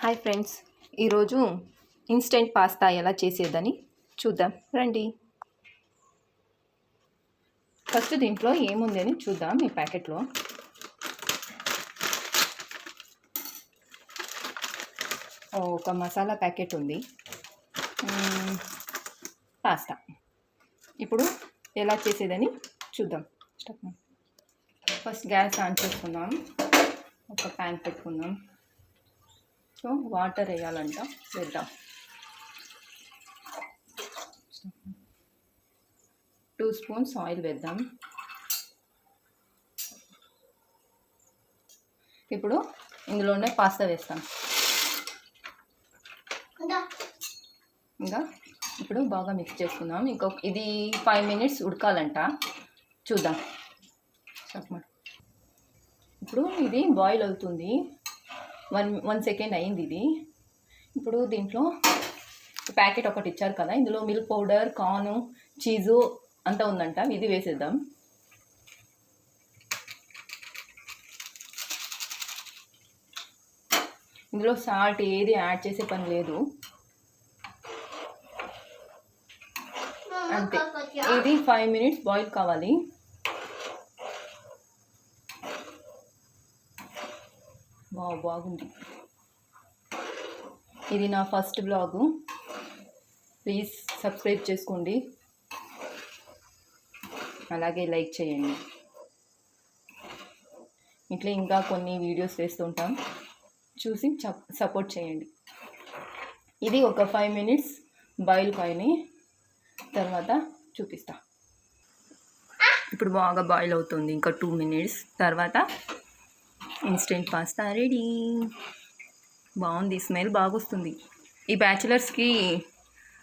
Hi friends, ఈరోజు instant pasta ఎలా చేసేదని చూద్దాం రండి. ఫస్ట్ దీంట్లో ఏముంది అని చూద్దాం. ఈ ప్యాకెట్లో ఒక మసాలా ప్యాకెట్ ఉంది, పాస్తా. ఇప్పుడు ఎలా చేసేదని చూద్దాం. ఫస్ట్ గ్యాస్ ఆన్ చేసుకుందాం. ఒక ప్యాన్ పెట్టుకుందాం. సో వాటర్ వేయాలంట, వేద్దాం. 2 స్పూన్స్ ఆయిల్ వేద్దాం. ఇప్పుడు ఇందులోనే పాస్తా వేస్తాం. ఇంకా ఇప్పుడు బాగా మిక్స్ చేసుకుందాం. ఇది 5 మినిట్స్ ఉడకాలంట, చూద్దాం. ఇప్పుడు ఇది బాయిల్ అవుతుంది. 1 సెకండ్ అయింది ఇది. ఇప్పుడు దీంట్లో ప్యాకెట్ ఒకటి ఇచ్చారు కదా, ఇందులో మిల్క్ పౌడర్, కార్న్, చీజు అంతా ఉందంట. ఇది వేసేద్దాం. ఇందులో సాల్ట్ ఏది యాడ్ చేసే పని లేదు, అంతే. ఇది 5 మినిట్స్ బాయిల్ కావాలి. బాగుంది. ఇది నా ఫస్ట్ బ్లాగు. ప్లీజ్ సబ్స్క్రైబ్ చేసుకోండి, అలాగే లైక్ చేయండి. ఇట్లా ఇంకా కొన్ని వీడియోస్ వేస్తుంటాం, చూసి సపోర్ట్ చేయండి. ఇది ఒక 5 మినిట్స్ బాయిల్ కాయని తర్వాత చూపిస్తా. ఇప్పుడు బాగా బాయిల్ అవుతుంది. ఇంకా 2 మినిట్స్ తర్వాత ఇన్స్టెంట్ పాస్తా రెడీ. బాగుంది, స్మెల్ బాగా వస్తుంది. ఈ బ్యాచిలర్స్కి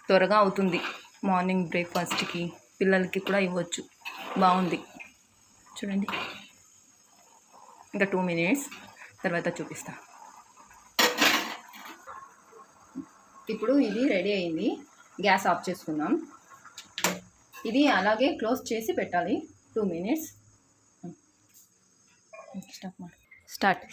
త్వరగా అవుతుంది. మార్నింగ్ బ్రేక్ఫాస్ట్కి పిల్లలకి కూడా ఇవ్వచ్చు. బాగుంది, చూడండి. ఇంకా 2 మినిట్స్ తర్వాత చూపిస్తా. ఇప్పుడు ఇది రెడీ అయింది. గ్యాస్ ఆఫ్ చేసుకుందాం. ఇది అలాగే క్లోజ్ చేసి పెట్టాలి 2 మినిట్స్. స్టార్ట్.